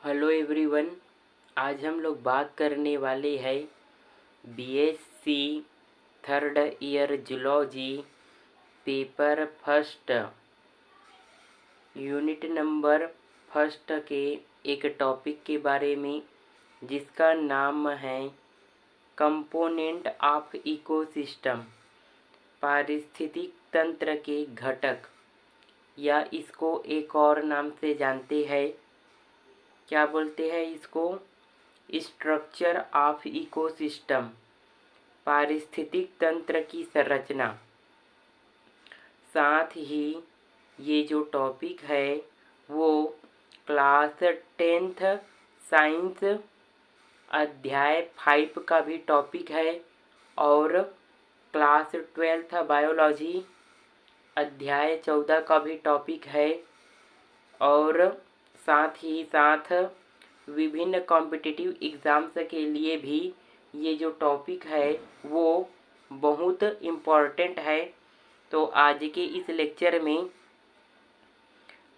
Hello everyone. आज हम लोग बात करने वाले हैं BSc third year zoology paper first unit number first के एक टॉपिक के बारे में, जिसका नाम है कंपोनेंट ऑफ इकोसिस्टम, पारिस्थितिक तंत्र के घटक, या इसको एक और नाम से जानते हैं। क्या बोलते हैं इसको? स्ट्रक्चर ऑफ इकोसिस्टम, पारिस्थितिक तंत्र की संरचना। साथ ही ये जो टॉपिक है वो क्लास 10th साइंस अध्याय 5 का भी टॉपिक है और क्लास 12th बायोलॉजी अध्याय 14 का भी टॉपिक है। और साथ ही साथ विभिन्न कॉम्पिटिटिव एग्ज़ाम्स के लिए भी ये जो टॉपिक है वो बहुत इम्पॉर्टेंट है। तो आज के इस लेक्चर में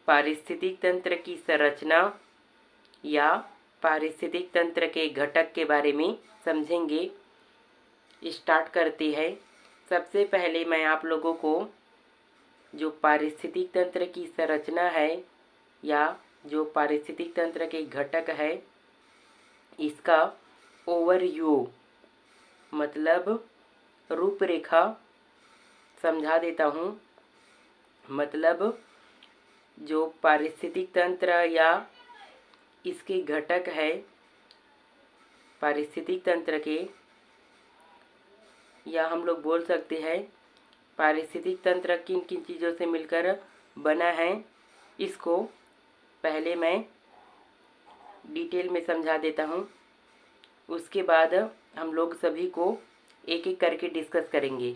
पारिस्थितिक तंत्र की संरचना या पारिस्थितिक तंत्र के घटक के बारे में समझेंगे। स्टार्ट करते हैं। सबसे पहले मैं आप लोगों को जो पारिस्थितिक तंत्र की संरचना है या जो पारिस्थितिक तंत्र के घटक है, इसका ओवरव्यू मतलब रूपरेखा समझा देता हूँ। मतलब जो पारिस्थितिक तंत्र या इसके घटक है पारिस्थितिक तंत्र के, या हम लोग बोल सकते हैं पारिस्थितिक तंत्र किन किन चीज़ों से मिलकर बना है, इसको पहले मैं डिटेल में समझा देता हूँ। उसके बाद हम लोग सभी को एक एक करके डिस्कस करेंगे।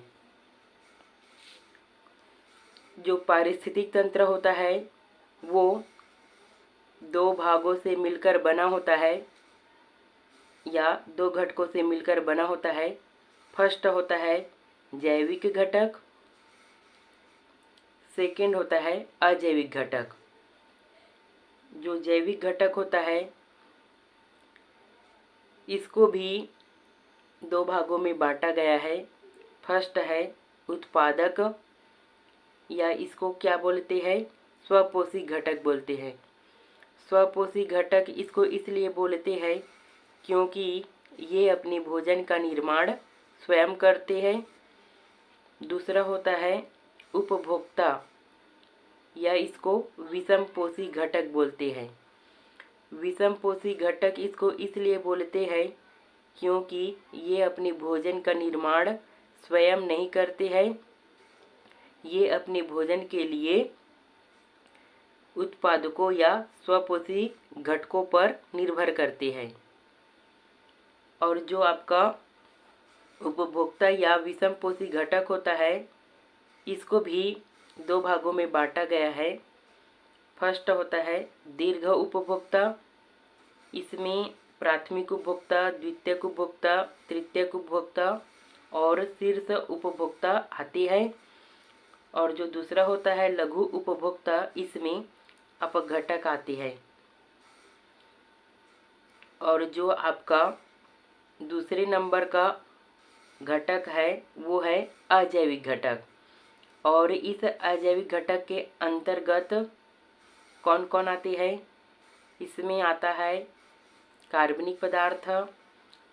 जो पारिस्थितिक तंत्र होता है वो दो भागों से मिलकर बना होता है या दो घटकों से मिलकर बना होता है। फर्स्ट होता है जैविक घटक, सेकंड होता है अजैविक घटक। जो जैविक घटक होता है इसको भी दो भागों में बांटा गया है। फर्स्ट है उत्पादक, या इसको क्या बोलते हैं? स्वपोषी घटक बोलते हैं। स्वपोषी घटक इसको इसलिए बोलते हैं क्योंकि ये अपने भोजन का निर्माण स्वयं करते हैं। दूसरा होता है उपभोक्ता, या इसको विषमपोषी घटक बोलते हैं। विषमपोषी घटक इसको इसलिए बोलते हैं क्योंकि ये अपने भोजन का निर्माण स्वयं नहीं करते हैं। ये अपने भोजन के लिए उत्पादकों या स्वपोषी घटकों पर निर्भर करते हैं। और जो आपका उपभोक्ता या विषमपोषी घटक होता है इसको भी दो भागों में बांटा गया है। फर्स्ट होता है दीर्घ उपभोक्ता। इसमें प्राथमिक उपभोक्ता, द्वितीयक उपभोक्ता, तृतीयक उपभोक्ता और शीर्ष उपभोक्ता आती है। और जो दूसरा होता है लघु उपभोक्ता, इसमें अपघटक आती है। और जो आपका दूसरे नंबर का घटक है वो है अजैविक घटक। और इस अजैविक घटक के अंतर्गत कौन कौन आते हैं? इसमें आता है कार्बनिक पदार्थ,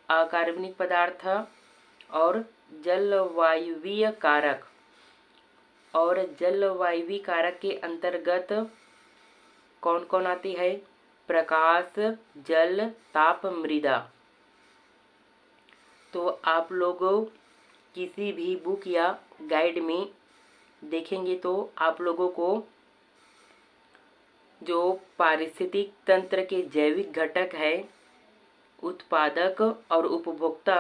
अकार्बनिक पदार्थ और जलवायवीय कारक। और जलवायवीय कारक के अंतर्गत कौन कौन आती है? प्रकाश, जल, ताप, मृदा। तो आप लोगों किसी भी बुक या गाइड में देखेंगे तो आप लोगों को जो पारिस्थितिक तंत्र के जैविक घटक है, उत्पादक और उपभोक्ता,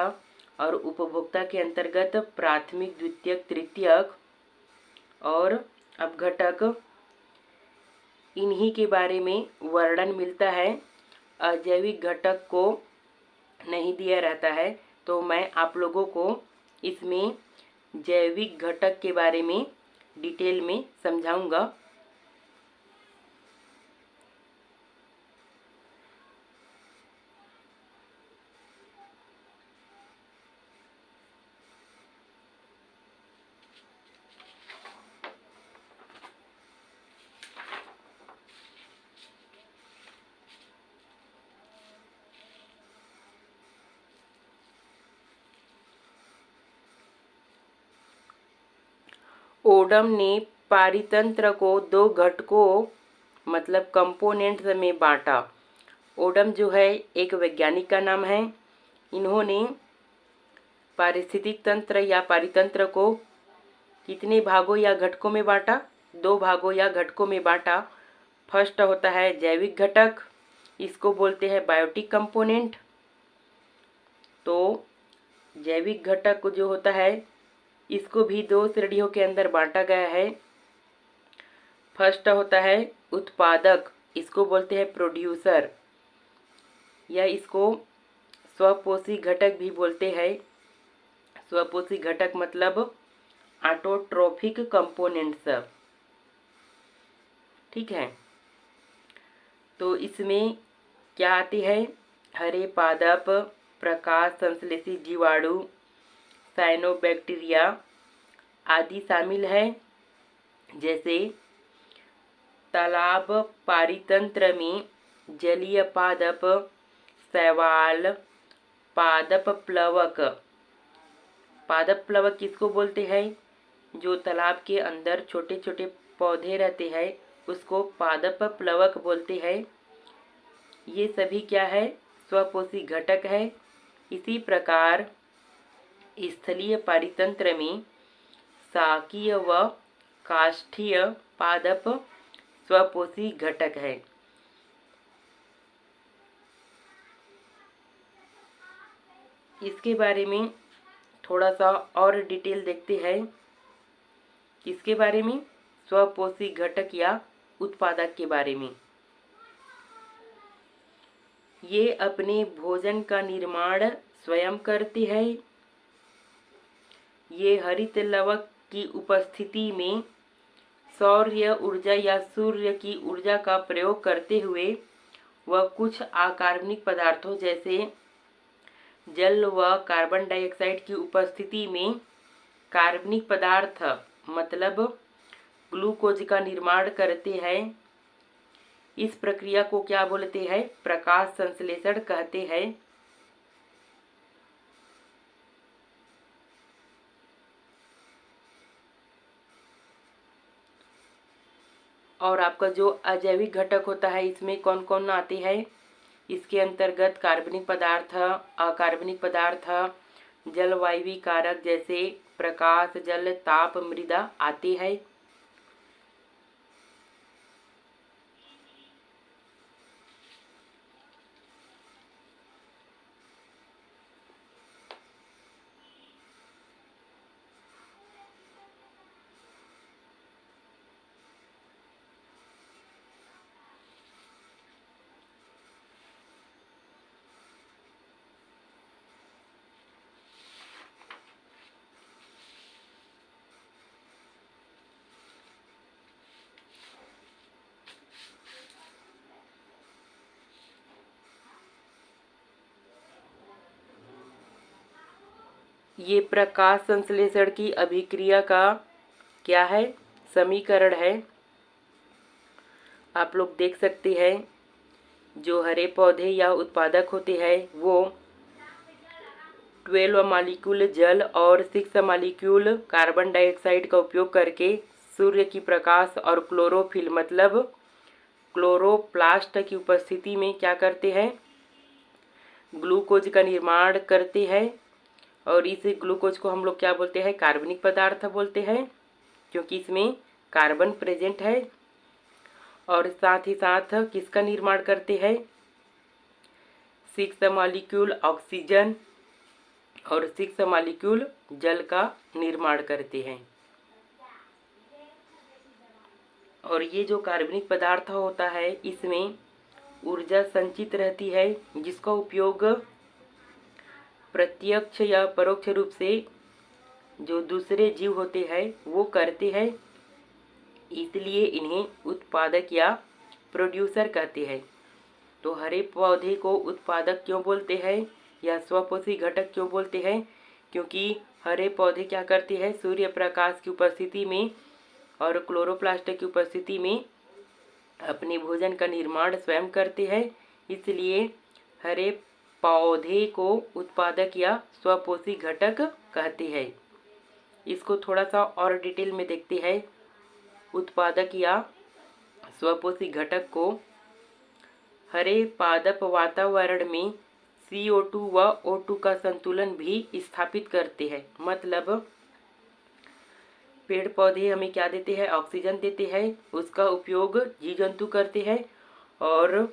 और उपभोक्ता के अंतर्गत प्राथमिक, द्वितीयक, तृतीयक और अपघटक, इन्हीं के बारे में वर्णन मिलता है। अजैविक घटक को नहीं दिया रहता है। तो मैं आप लोगों को इसमें जैविक घटक के बारे में डिटेल में समझाऊंगा। ओडम ने पारितंत्र को दो घटकों मतलब कंपोनेंट्स में बांटा। ओडम जो है एक वैज्ञानिक का नाम है। इन्होंने पारिस्थितिक तंत्र या पारितंत्र को कितने भागों या घटकों में बांटा? दो भागों या घटकों में बांटा। फर्स्ट होता है जैविक घटक, इसको बोलते हैं बायोटिक कंपोनेंट। तो जैविक घटक जो होता है इसको भी दो श्रेणियों के अंदर बांटा गया है। फर्स्ट होता है उत्पादक, इसको बोलते हैं प्रोड्यूसर, या इसको स्वपोषी घटक भी बोलते हैं। स्वपोषी घटक मतलब ऑटोट्रोफिक कंपोनेंट्स, ठीक है। तो इसमें क्या आती है? हरे पादप, प्रकाश संश्लेषी जीवाणु, साइनोबैक्टीरिया आदि शामिल है। जैसे तालाब पारितंत्र में जलीय पादप, शैवाल, पादप प्लवक। पादप प्लवक किसको बोलते हैं? जो तालाब के अंदर छोटे छोटे पौधे रहते हैं उसको पादप प्लवक बोलते हैं। ये सभी क्या है? स्वपोषी घटक है। इसी प्रकार स्थलीय पारितंत्र में शाकीय व काष्ठीय पादप स्वपोषी घटक है। इसके बारे में थोड़ा सा और डिटेल देखते हैं। किसके बारे में? स्वपोषी घटक या उत्पादक के बारे में। ये अपने भोजन का निर्माण स्वयं करते हैं। ये हरित लवक की उपस्थिति में सौर ऊर्जा या सूर्य की ऊर्जा का प्रयोग करते हुए वह कुछ अकार्बनिक पदार्थों जैसे जल व कार्बन डाइऑक्साइड की उपस्थिति में कार्बनिक पदार्थ मतलब ग्लूकोज का निर्माण करते हैं। इस प्रक्रिया को क्या बोलते हैं? प्रकाश संश्लेषण कहते हैं। और आपका जो अजैविक घटक होता है इसमें कौन कौन आते हैं? इसके अंतर्गत कार्बनिक पदार्थ, अकार्बनिक पदार्थ, जलवायवीय कारक जैसे प्रकाश, जल, ताप, मृदा आते हैं। ये प्रकाश संश्लेषण की अभिक्रिया का क्या है? समीकरण है। आप लोग देख सकते हैं जो हरे पौधे या उत्पादक होते हैं वो 12 मॉलिक्यूल जल और 6 मॉलिक्यूल कार्बन डाइऑक्साइड का उपयोग करके सूर्य की प्रकाश और क्लोरोफिल मतलब क्लोरोप्लास्ट की उपस्थिति में क्या करते हैं? ग्लूकोज का निर्माण करते हैं। और इस ग्लूकोज को हम लोग क्या बोलते हैं? कार्बनिक पदार्थ बोलते हैं, क्योंकि इसमें कार्बन प्रेजेंट है। और साथ ही साथ किसका निर्माण करते हैं? 6 मॉलिक्यूल ऑक्सीजन और 6 मॉलिक्यूल जल का निर्माण करते हैं। और ये जो कार्बनिक पदार्थ होता है इसमें ऊर्जा संचित रहती है जिसका उपयोग प्रत्यक्ष या परोक्ष रूप से जो दूसरे जीव होते हैं वो करते हैं। इसलिए इन्हें उत्पादक या प्रोड्यूसर कहते हैं। तो हरे पौधे को उत्पादक क्यों बोलते हैं या स्वपोषी घटक क्यों बोलते हैं? क्योंकि हरे पौधे क्या करते हैं? सूर्य प्रकाश की उपस्थिति में और क्लोरोप्लास्ट की उपस्थिति में अपने भोजन का निर्माण स्वयं करते हैं। इसलिए हरे पौधे को उत्पादक या स्वपोषी घटक कहते हैं। इसको थोड़ा सा और डिटेल में देखते हैं। उत्पादक या स्वपोषी घटक को हरे पादप वातावरण में CO2 व O2 का संतुलन भी स्थापित करते हैं। मतलब पेड़ पौधे हमें क्या देते हैं? ऑक्सीजन देते हैं, उसका उपयोग जीव जंतु करते हैं, और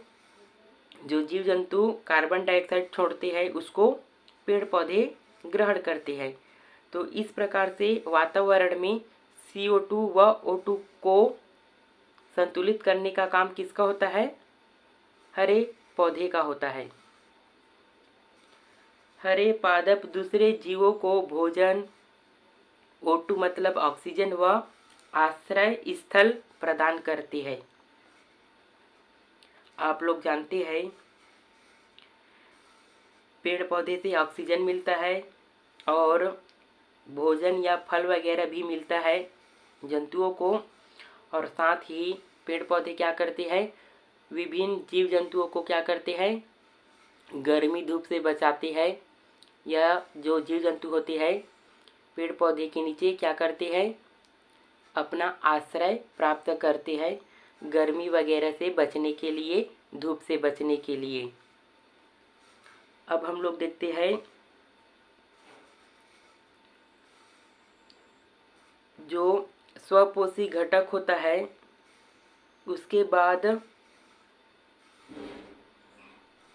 जो जीव जंतु कार्बन डाइऑक्साइड छोड़ते हैं उसको पेड़ पौधे ग्रहण करते हैं। तो इस प्रकार से वातावरण में CO2 व O2 को संतुलित करने का काम किसका होता है? हरे पौधे का होता है। हरे पादप दूसरे जीवों को भोजन, O2 मतलब ऑक्सीजन व आश्रय स्थल प्रदान करते हैं। आप लोग जानते हैं पेड़ पौधे से ऑक्सीजन मिलता है और भोजन या फल वगैरह भी मिलता है जंतुओं को, और साथ ही पेड़ पौधे क्या करते हैं? विभिन्न जीव जंतुओं को क्या करते हैं? गर्मी धूप से बचाते हैं। या जो जीव जंतु होते हैं पेड़ पौधे के नीचे क्या करते हैं? अपना आश्रय प्राप्त करते हैं गर्मी वगैरह से बचने के लिए, धूप से बचने के लिए। अब हम लोग देखते हैं जो स्वपोषी घटक होता है उसके बाद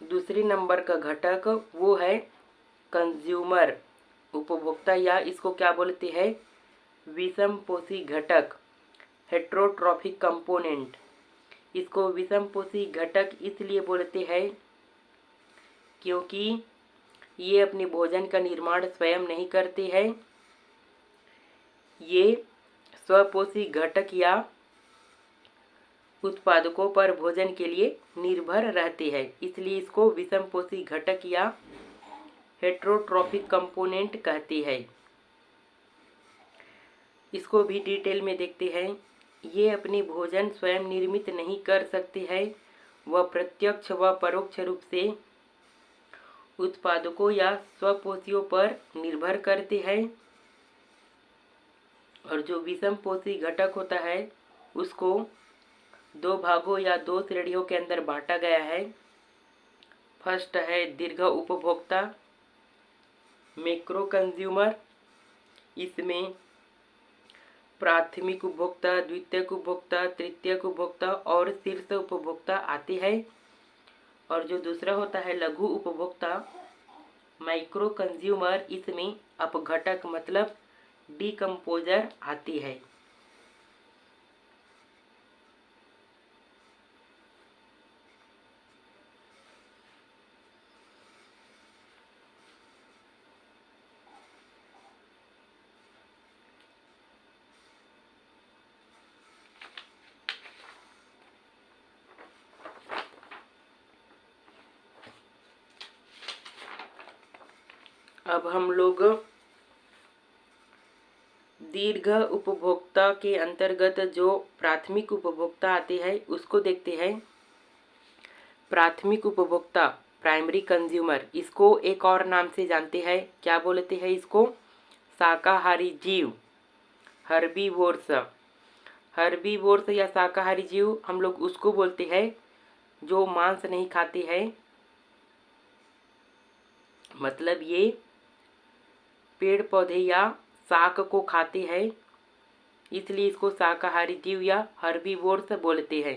दूसरे नंबर का घटक वो है कंज्यूमर, उपभोक्ता, या इसको क्या बोलते हैं? विषमपोषी घटक, हेट्रोट्रॉफिक कंपोनेंट। इसको विषमपोषी घटक इसलिए बोलते हैं क्योंकि ये अपने भोजन का निर्माण स्वयं नहीं करते हैं। ये स्वपोषी घटक या उत्पादकों पर भोजन के लिए निर्भर रहते हैं, इसलिए इसको विषमपोषी घटक या हेट्रोट्रॉफिक कंपोनेंट कहते हैं। इसको भी डिटेल में देखते हैं। ये अपने भोजन स्वयं निर्मित नहीं कर सकते हैं, वह प्रत्यक्ष व परोक्ष रूप से उत्पादकों या स्वपोषियों पर निर्भर करते हैं। और जो विषमपोषी घटक होता है उसको दो भागों या दो श्रेणियों के अंदर बांटा गया है। फर्स्ट है दीर्घ उपभोक्ता, मैक्रो कंज्यूमर। इसमें प्राथमिक उपभोक्ता, द्वितीयक उपभोक्ता, तृतीयक उपभोक्ता और शीर्ष उपभोक्ता आते हैं। और जो दूसरा होता है लघु उपभोक्ता, माइक्रो कंज्यूमर, इसमें अपघटक मतलब डिकम्पोजर आती है। अब हम लोग दीर्घ उपभोक्ता के अंतर्गत जो प्राथमिक उपभोक्ता आते हैं उसको देखते हैं। प्राथमिक उपभोक्ता, प्राइमरी कंज्यूमर, इसको एक और नाम से जानते हैं, क्या बोलते हैं इसको? शाकाहारी जीव, हर्बीवोर्स। हर्बीवोर्स या शाकाहारी जीव हम लोग उसको बोलते हैं जो मांस नहीं खाते हैं। मतलब ये पेड़ पौधे या शाक को खाते हैं, इसलिए इसको शाकाहारी जीव या हर्बीवोर्स बोलते हैं।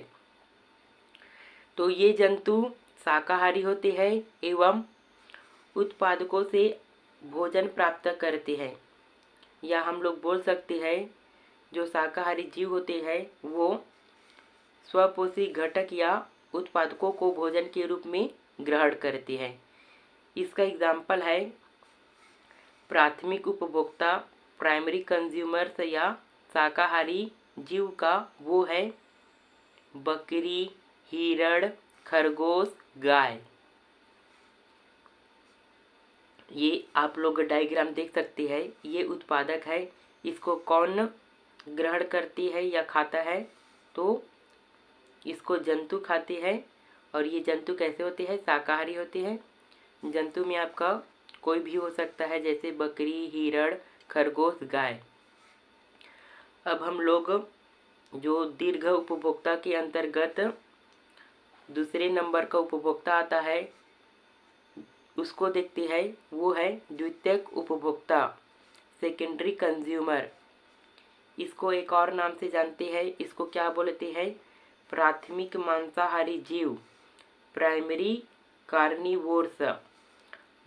तो ये जंतु शाकाहारी होते हैं एवं उत्पादकों से भोजन प्राप्त करते हैं। या हम लोग बोल सकते हैं जो शाकाहारी जीव होते हैं वो स्वपोषी घटक या उत्पादकों को भोजन के रूप में ग्रहण करते हैं। इसका एग्जाम्पल है प्राथमिक उपभोक्ता, प्राइमरी कंज्यूमर्स या शाकाहारी जीव का वो है बकरी, हिरण, खरगोश, गाय। ये आप लोग डायग्राम देख सकते हैं। ये उत्पादक है, इसको कौन ग्रहण करती है या खाता है? तो इसको जंतु खाते हैं। और ये जंतु कैसे होते हैं? शाकाहारी होते हैं। जंतु में आपका कोई भी हो सकता है, जैसे बकरी, हिरण, खरगोश, गाय। अब हम लोग जो दीर्घ उपभोक्ता के अंतर्गत दूसरे नंबर का उपभोक्ता आता है उसको देखते हैं। वो है द्वितीयक उपभोक्ता, सेकेंडरी कंज्यूमर। इसको एक और नाम से जानते हैं, इसको क्या बोलते हैं? प्राथमिक मांसाहारी जीव, प्राइमरी कार्निवोर्स।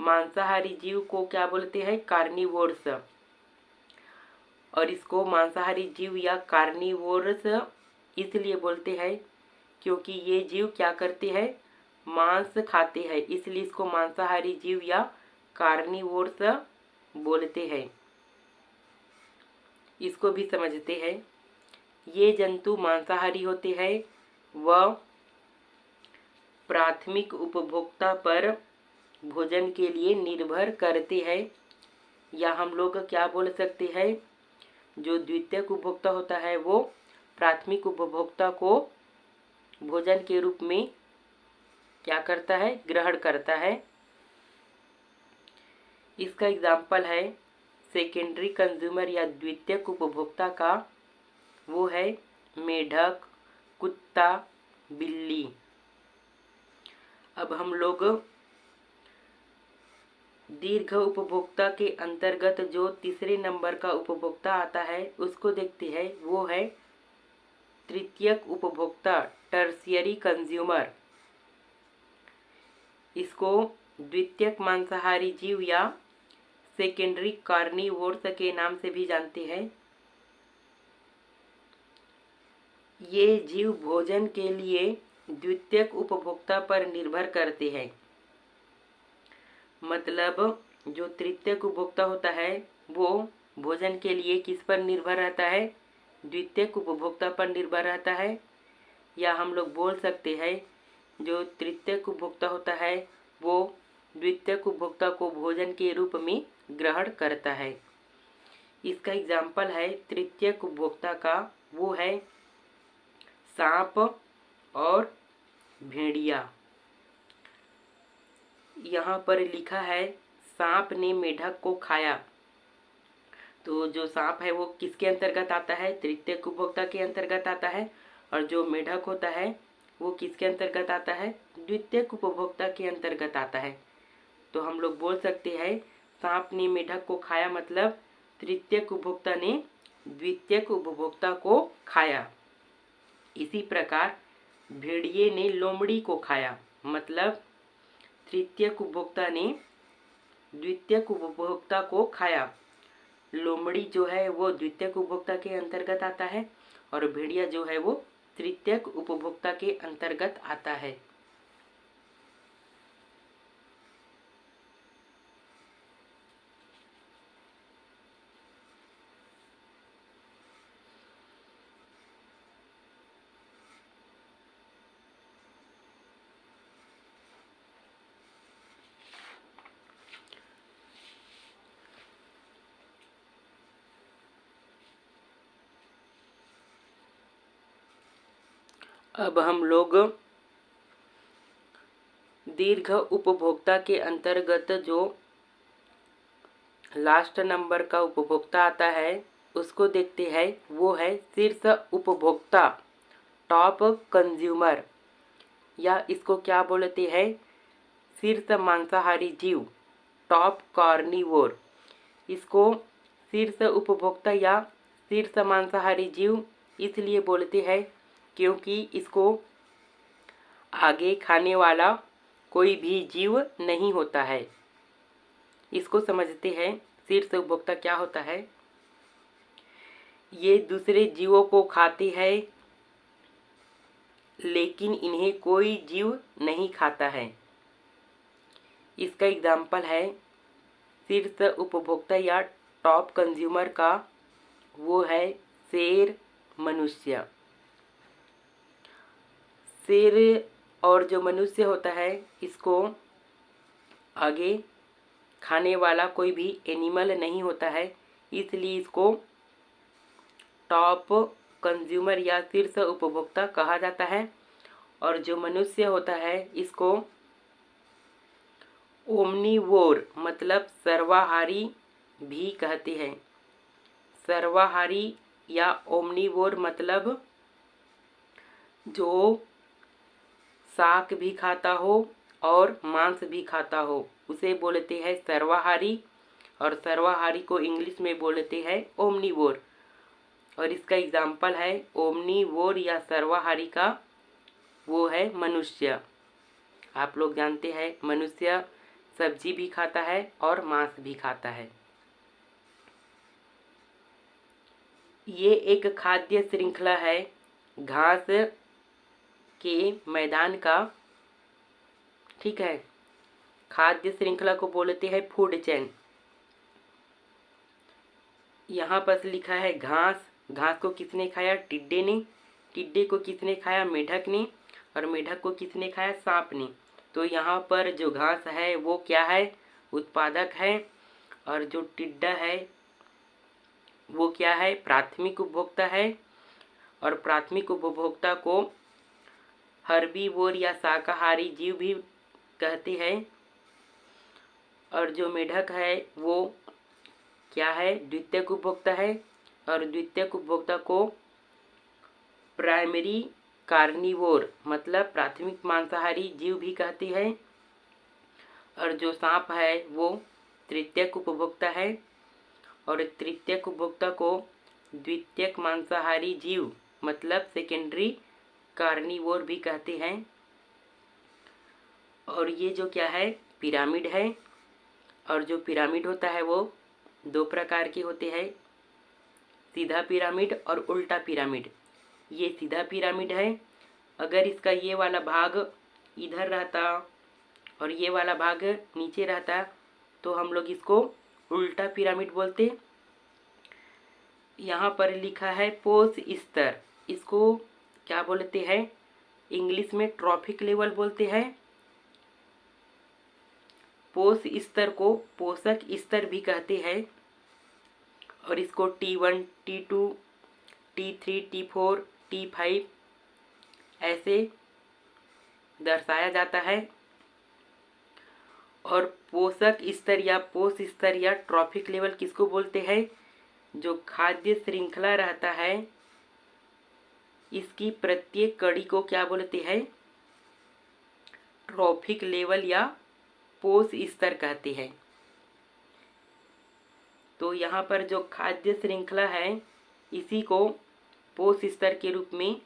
मांसाहारी जीव को क्या बोलते हैं? कार्निवोर्स। और इसको मांसाहारी जीव या कार्निवोर्स इसलिए बोलते हैं क्योंकि ये जीव क्या करते हैं? मांस खाते हैं, इसलिए इसको मांसाहारी जीव या कार्निवोर्स बोलते हैं। इसको भी समझते हैं। ये जंतु मांसाहारी होते हैं व प्राथमिक उपभोक्ता पर भोजन के लिए निर्भर करते हैं, या हम लोग क्या बोल सकते हैं? जो द्वितीयक उपभोक्ता होता है वो प्राथमिक उपभोक्ता को भोजन के रूप में क्या करता है? ग्रहण करता है। इसका एग्जाम्पल है सेकेंडरी कंज्यूमर या द्वितीयक उपभोक्ता का, वो है मेढक, कुत्ता, बिल्ली। अब हम लोग दीर्घ उपभोक्ता के अंतर्गत जो तीसरे नंबर का उपभोक्ता आता है उसको देखते हैं। वो है तृतीयक उपभोक्ता, टर्शियरी कंज्यूमर। इसको द्वितीयक मांसाहारी जीव या सेकेंडरी कार्निवोर्स के नाम से भी जानते हैं। ये जीव भोजन के लिए द्वितीयक उपभोक्ता पर निर्भर करते हैं। मतलब जो तृतीयक उपभोक्ता होता है वो भोजन के लिए किस पर निर्भर रहता है? द्वितीयक उपभोक्ता पर निर्भर रहता है। या हम लोग बोल सकते हैं जो तृतीयक उपभोक्ता होता है वो द्वितीयक उपभोक्ता को भोजन के रूप में ग्रहण करता है। इसका एग्जाम्पल है तृतीयक उपभोक्ता का, वो है सांप और भेड़िया। यहाँ पर लिखा है सांप ने मेढक को खाया। तो जो सांप है वो किसके अंतर्गत आता है? तृतीयक उपभोक्ता के अंतर्गत आता है। और जो मेढक होता है वो किसके अंतर्गत आता है? द्वितीयक उपभोक्ता के अंतर्गत आता है। तो हम लोग बोल सकते हैं सांप ने मेढक को खाया, मतलब तृतीयक उपभोक्ता ने द्वितीयक उपभोक्ता को खाया। इसी प्रकार भेड़िए ने लोमड़ी को खाया, मतलब तृतीयक उपभोक्ता ने द्वितीयक उपभोक्ता को खाया। लोमड़ी जो है वो द्वितीयक उपभोक्ता के अंतर्गत आता है और भेड़िया जो है वो तृतीयक उपभोक्ता के अंतर्गत आता है। अब हम लोग दीर्घ उपभोक्ता के अंतर्गत जो लास्ट नंबर का उपभोक्ता आता है उसको देखते हैं। वो है शीर्ष उपभोक्ता, टॉप कंज्यूमर, या इसको क्या बोलते हैं? शीर्ष मांसाहारी जीव, टॉप कार्निवोर। इसको शीर्ष उपभोक्ता या शीर्ष मांसाहारी जीव इसलिए बोलते हैं क्योंकि इसको आगे खाने वाला कोई भी जीव नहीं होता है। इसको समझते हैं शीर्ष उपभोक्ता क्या होता है। ये दूसरे जीवों को खाते हैं लेकिन इन्हें कोई जीव नहीं खाता है। इसका एग्जाम्पल है शीर्ष उपभोक्ता या टॉप कंज्यूमर का, वो है शेर, मनुष्य। शेर और जो मनुष्य होता है इसको आगे खाने वाला कोई भी एनिमल नहीं होता है, इसलिए इसको टॉप कंज्यूमर या शीर्ष उपभोक्ता कहा जाता है। और जो मनुष्य होता है इसको ओमनीवोर मतलब सर्वाहारी भी कहते हैं। सर्वाहारी या ओमनीवोर मतलब जो शाक भी खाता हो और मांस भी खाता हो उसे बोलते हैं सर्वाहारी, और सर्वाहारी को इंग्लिश में बोलते हैं ओमनीवोर। और इसका एग्जाम्पल है ओमनीवोर या सर्वाहारी का, वो है मनुष्य। आप लोग जानते हैं मनुष्य सब्जी भी खाता है और मांस भी खाता है। ये एक खाद्य श्रृंखला है घास के मैदान का, ठीक है। खाद्य श्रृंखला को बोलते हैं फूड चेन। यहाँ पर लिखा है घास। घास को किसने खाया? टिड्डे ने। टिड्डे को किसने खाया? मेढक ने। और मेढक को किसने खाया? सांप ने। तो यहाँ पर जो घास है वो क्या है? उत्पादक है। और जो टिड्डा है वो क्या है? प्राथमिक उपभोक्ता है। और प्राथमिक उपभोक्ता को हर्बीवोर या शाकाहारी जीव भी कहते हैं। और जो मेढक है वो क्या है? द्वितीयक उपभोक्ता है। और द्वितीयक उपभोक्ता को प्राइमरी कार्निवोर मतलब प्राथमिक मांसाहारी जीव भी कहते हैं। और जो सांप है वो तृतीयक उपभोक्ता है। और तृतीयक उपभोक्ता को द्वितीयक मांसाहारी जीव मतलब सेकेंडरी कार्निवोर भी कहते हैं। और ये जो क्या है? पिरामिड है। और जो पिरामिड होता है वो दो प्रकार के होते हैं, सीधा पिरामिड और उल्टा पिरामिड। ये सीधा पिरामिड है। अगर इसका ये वाला भाग इधर रहता और ये वाला भाग नीचे रहता तो हम लोग इसको उल्टा पिरामिड बोलते। यहाँ पर लिखा है पोष स्तर, इसको क्या बोलते हैं? इंग्लिश में ट्रॉफिक लेवल बोलते हैं। पोष स्तर को पोषक स्तर भी कहते हैं। और इसको T1, T2, T3, T4, T5 ऐसे दर्शाया जाता है। और पोषक स्तर या पोष स्तर या ट्रॉफिक लेवल किसको बोलते हैं? जो खाद्य श्रृंखला रहता है इसकी प्रत्येक कड़ी को क्या बोलते हैं? ट्रॉफिक लेवल या पोष स्तर कहते हैं। तो यहाँ पर जो खाद्य श्रृंखला है इसी को पोष स्तर के रूप में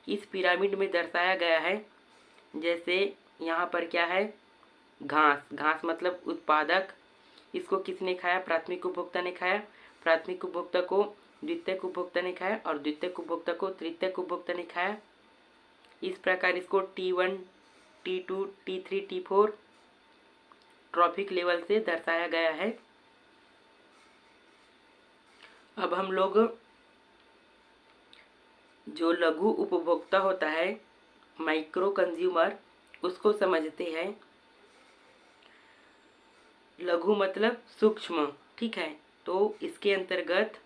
इस पिरामिड में दर्शाया गया है। जैसे यहाँ पर क्या है? घास। घास मतलब उत्पादक। इसको किसने खाया? प्राथमिक उपभोक्ता ने खाया। प्राथमिक उपभोक्ता को द्वितीयक उपभोक्ता ने खाया और द्वितीयक उपभोक्ता को तृतीयक उपभोक्ता ने खाया। इस प्रकार इसको T1, T2, T3, T4 trophic level से दर्शाया गया है। अब हम लोग जो लघु उपभोक्ता होता है माइक्रो कंज्यूमर उसको समझते हैं। लघु मतलब सूक्ष्म, ठीक है। तो इसके अंतर्गत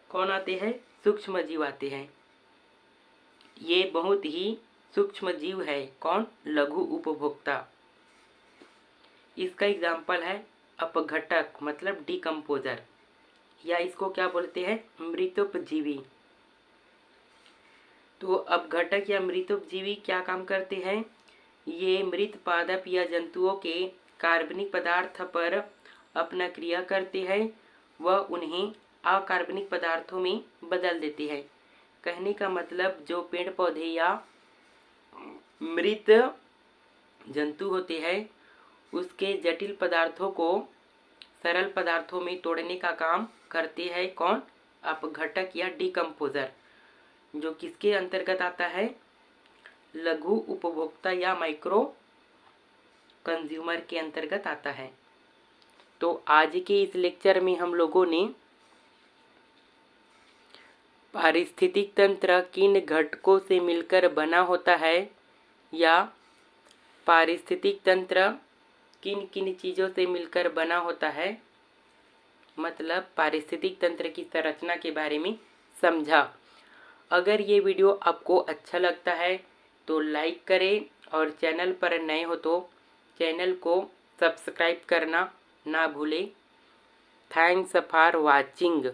कौन आते हैं? सूक्ष्म जीव आते हैं। ये बहुत ही सूक्ष्म जीव है। कौन? लघु उपभोक्ता। इसका एग्जाम्पल है अपघटक मतलब डिकम्पोजर, या इसको क्या बोलते हैं? मृतोपजीवी। तो अपघटक या मृतोपजीवी क्या काम करते हैं? ये मृत पादप या जंतुओं के कार्बनिक पदार्थ पर अपना क्रिया करते हैं व उन्हें अकार्बनिक पदार्थों में बदल देते हैं। कहने का मतलब जो पेड़ पौधे या मृत जंतु होते हैं उसके जटिल पदार्थों को सरल पदार्थों में तोड़ने का काम करते हैं। कौन? अपघटक या डिकम्पोजर, जो किसके अंतर्गत आता है? लघु उपभोक्ता या माइक्रो कंज्यूमर के अंतर्गत आता है। तो आज के इस लेक्चर में हम लोगों ने पारिस्थितिक तंत्र किन घटकों से मिलकर बना होता है या पारिस्थितिक तंत्र किन किन चीज़ों से मिलकर बना होता है, मतलब पारिस्थितिक तंत्र की संरचना के बारे में समझा। अगर ये वीडियो आपको अच्छा लगता है तो लाइक करें और चैनल पर नए हो तो चैनल को सब्सक्राइब करना ना भूलें। Thanks for watching.